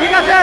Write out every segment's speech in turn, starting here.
ঠিক আছে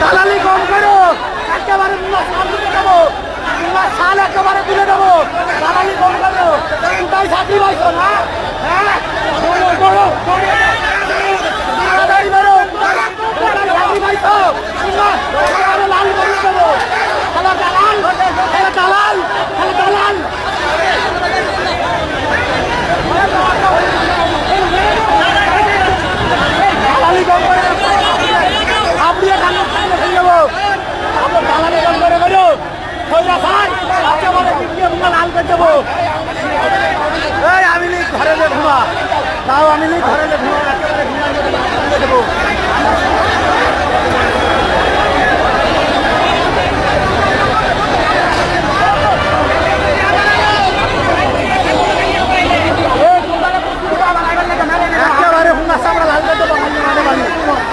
দালালি কম করো, একেবারে সাল একেবারে তুলে দেবো। দালালি কম করো, তাই চাকরি পাইছো না? হ্যাঁ লাল করে দেবো। দালাল দালাল দালাল দালালি কম করে আপনি যাবো দালালি কম করে করো লাল করে দেবো। এই আমি ঘরে ঘুমা তাও আমি ঘরে ঘুমা দেবো।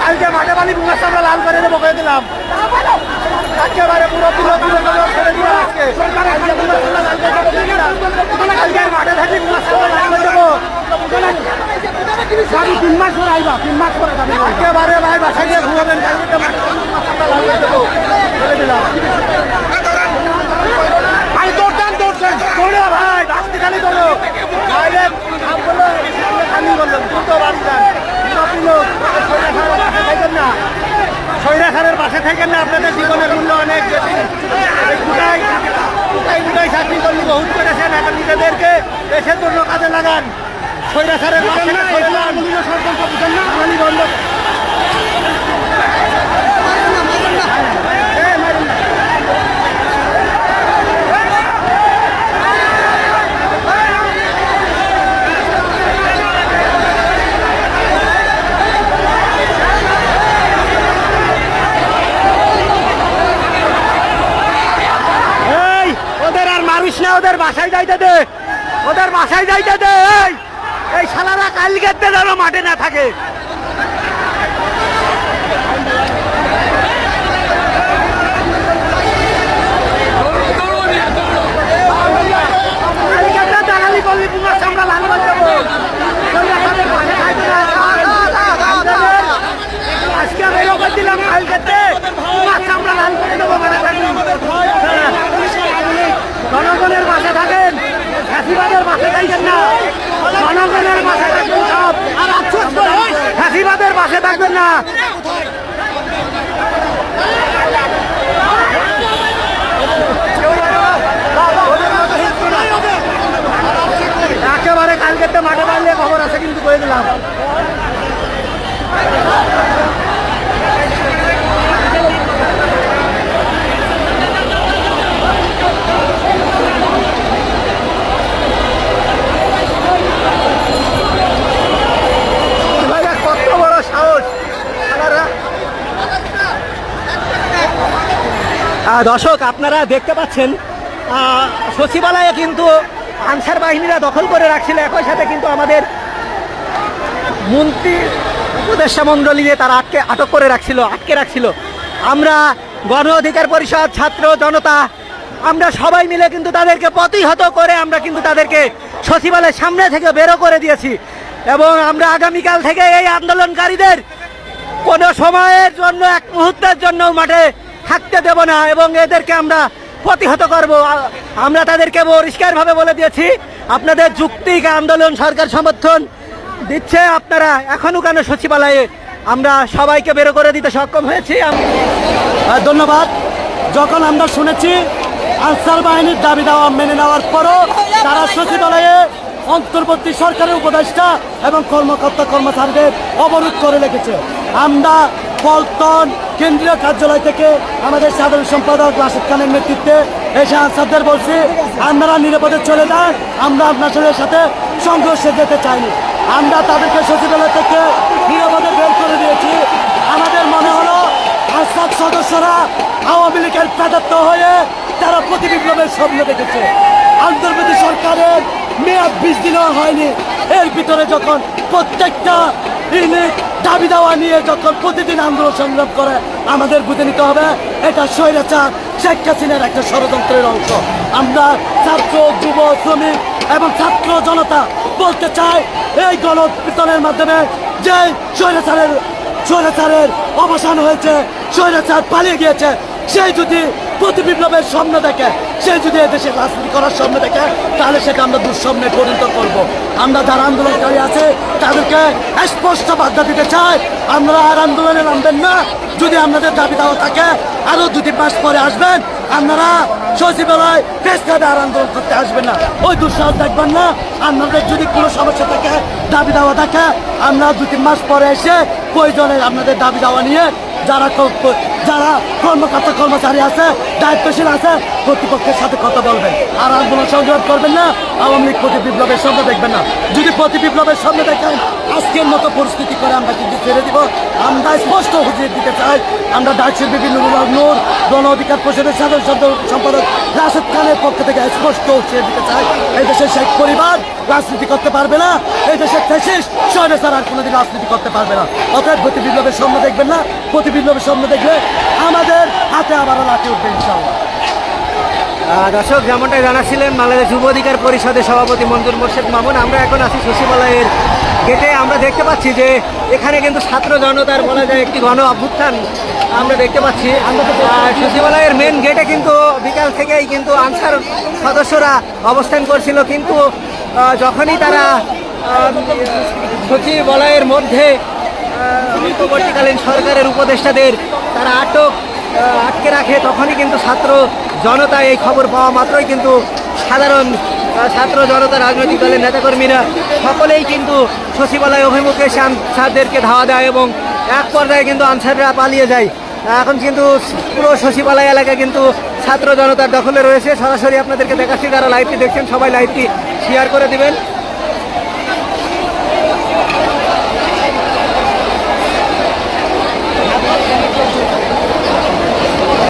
কালকে মাঠে বালি বুঙ্গার সামনে লাল করে দেবো করে দিলাম। একেবারে পুরো তুলে তুলে ছেড়ে দিল আজকে। কালকে মাঠে থাকি বুঙ্গার সামনে লাল করে দেবো। 3 মাস পরে আইবা, 3 মাস পরে একেবারে ভাই বাসায় গিয়ে ঘুমাবেন। কালকে মাঠে লাল করে দেবো করে দিলাম। ভাই দৌড়ান দৌড়ছেন দৌড়ে ভাই রাস্তি খালি করো খালি করলাম দ্রুত বাড়ি যান। সৈরাখানের পাশে থাকেন না, আপনাদের জীবনের মূল্য অনেক বেশি। চাকরি করলে বহুত করেছেন, এখন নিজেদেরকে দেশের জন্য কাজে লাগান। সৈরাখানের পাশে বন্ধ না, ওদের বাসায় যাইতে দে, ওদের বাসায় যাইতে দে। এই শালারা কালকে যেন মাঠে না থাকে। দালালি করলি পুমার সামরা লাল করে দেবো। আজকে আমি করে দিলাম, কালকে পুমার সামরা লাল করে দেবো। জনগণের পাশে থাকেন, ফ্যাসিবাদের পাশে থাকেন না। জনগণের পাশে থাকবেন সব, আর ফ্যাসিবাদের পাশে থাকবেন না। একেবারে কালকে মাঠে বাড়লে খবর আছে কিন্তু করে দিলাম। দর্শক আপনারা দেখতে পাচ্ছেন সচিবালয়ে কিন্তু আনসার বাহিনীরা দখল করে রাখছিল, একই সাথে কিন্তু আমাদের মন্ত্রী উপদেষ্টা মণ্ডলীকে তারা আটক করে আটকে রাখছিল। আমরা গণ অধিকার পরিষদ, ছাত্র জনতা, আমরা সবাই মিলে কিন্তু তাদেরকে প্রতিহত করে আমরা কিন্তু তাদেরকে সচিবালয়ের সামনে থেকে বেরো করে দিয়েছি। এবং আমরা আগামীকাল থেকে এই আন্দোলনকারীদের কোনো সময়ের জন্য, এক মুহূর্তের জন্য মাঠে থাকতে দেব না এবং এদেরকে আমরা প্রতিহত করব। আমরা তাদেরকে পরিষ্কারভাবে বলে দিয়েছি, আপনাদের যুক্তিক আন্দোলন, সরকার সমর্থন দিচ্ছে আপনারা এখনো কেন সচিবালয়ে? আমরা সবাইকে বের করে দিতে সক্ষম হয়েছি। ধন্যবাদ। যখন আমরা শুনেছি আনসার বাহিনীর দাবি দেওয়া মেনে নেওয়ার পরও তারা সচিবালয়ে অন্তর্বর্তী সরকারের উপদেষ্টা এবং কর্মকর্তা কর্মচারীদের অবরোধ করে রেখেছে। আমরা পল্টন কেন্দ্রীয় কার্যালয় থেকে আমাদের সাধারণ সম্পাদক রাশেদ খানের নেতৃত্বে এসে আনসারদের বলছি, আপনারা নিরাপদে চলে যান, আমরা আপনাদের সাথে সংঘর্ষে যেতে চাইনি। আমরা তাদেরকে সচিবালয় থেকে নিরাপদে বের করে দিয়েছি। আমাদের মনে হলো আনসার সদস্যরা আওয়ামী লীগের প্রেতাত্ম হয়ে তারা প্রতি বিপ্লবের স্বপ্ন দেখেছে। অন্তর্বর্তী সরকারের মেয়াদ 20 দিনও হয়নি, এর ভিতরে যখন প্রত্যেকটা ইউনিট দাবি দেওয়া নিয়ে যখন প্রতিদিন আন্দোলন সংগ্রাম করে, আমাদের বুঝে নিতে হবে এটা স্বৈরাচার শেখ হাসিনার একটা ষড়যন্ত্রের অংশ। আমরা ছাত্র, যুব, শ্রমিক এবং ছাত্র জনতা বলতে চাই, এই গণপিটনের মাধ্যমে যে স্বৈরাচারের অবসান হয়েছে, স্বৈরাচার পালিয়ে গিয়েছে, সেই যদি প্রতি বিপ্লবের স্বপ্ন দেখে, সে যদি এদেশে রাজনীতি করার স্বপ্ন দেখে, তাহলে সেটা আমরা দুঃস্বপ্নে পরিণত করব। আমরা যারা আন্দোলনকারী আছে তাদেরকে স্পষ্ট বার্তা দিতে চাই, আমরা আর আন্দোলনে নামবেন না। যদি আপনাদের দাবি দেওয়া থাকে আরও 2-3 মাস পরে আসবেন, আপনারা সচিবালয় প্রেস ক্লাবে আর আন্দোলন করতে আসবেন না, ওই দুঃসাহস দেখবেন না। আপনাদের যদি কোনো সমস্যা থাকে, দাবি দেওয়া থাকে, আমরা 2-3 মাস পরে এসে প্রয়োজনে আপনাদের দাবি দেওয়া নিয়ে যারা কর্মকর্তা কর্মচারী আছে, দায়িত্বশীল আছে, কর্তৃপক্ষের সাথে কথা বলবেন। আর আন্দোলন সংগ্রাম করবেন না, আওয়ামী লীগ প্রতি বিপ্লবের স্বপ্ন দেখবেন না। যদি প্রতি বিপ্লবের স্বপ্ন দেখেন, আজকের মতো পরিস্থিতি করে আমরা কিন্তু ছেড়ে দিব। আমরা স্পষ্ট হুঁশিয়ারি দিতে চাই, আমরা দায়িত্বের নুরুল হক নূর, গণ অধিকার পরিষদের সাধারণ সম্পাদক রাশেদ খানের পক্ষ থেকে স্পষ্ট হুঁশিয়ারি দিতে চাই, এই দেশের শেখ পরিবার রাজনীতি করতে পারবে না, এই দেশের ফ্যাসিস্ট স্বৈরাচার আর কোনোদিন রাজনীতি করতে পারবে না। অতএব প্রতি বিপ্লবের স্বপ্ন দেখবেন না, প্রতি বিপ্লবের স্বপ্ন দেখলে আমাদের হাতে আবারও লাঠি উঠবে ইনশাআল্লাহ। দর্শক, যেমনটা জানাচ্ছিলেন বাংলাদেশ যুব অধিকার পরিষদের সভাপতি মঞ্জুর মোর্শেদ মামুন। আমরা এখন আছি সচিবালয়ের গেটে। আমরা দেখতে পাচ্ছি যে এখানে কিন্তু ছাত্র জনতার বলা যায় একটি গণ অভ্যুত্থান আমরা দেখতে পাচ্ছি। সচিবালয়ের মেন গেটে কিন্তু বিকাল থেকেই কিন্তু আনসার সদস্যরা অবস্থান করছিল, কিন্তু যখনই তারা সচিবালয়ের মধ্যে অন্তর্বর্তীকালীন সরকারের উপদেষ্টাদের তারা আটকে রাখে, তখনই কিন্তু ছাত্র জনতা এই খবর পাওয়া মাত্রই কিন্তু সাধারণ ছাত্র জনতা, রাজনৈতিক দলের নেতাকর্মীরা সকলেই কিন্তু সচিবালয় অভিমুখে এসে আনসারদেরকে ধাওয়া দেয় এবং এক পর্যায়ে কিন্তু আনসাররা পালিয়ে যায়। এখন কিন্তু পুরো সচিবালয় এলাকা কিন্তু ছাত্র জনতার দখলে রয়েছে। সরাসরি আপনাদেরকে দেখাচ্ছি, যারা লাইভটি দেখছেন সবাই লাইভটি শেয়ার করে দিবেন।